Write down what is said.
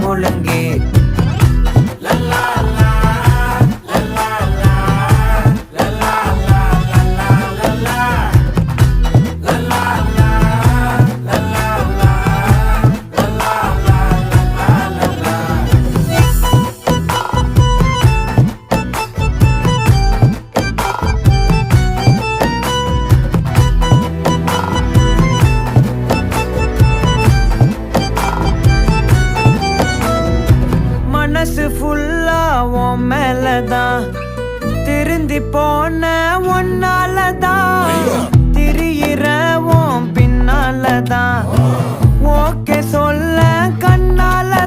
முழங்கு மனசு ஃபுல்லா உன் மேலதான் திருந்தி போன ஒன்னாலதான் திரியிற உன் பின்னாலதான் ஓகே சொல்ல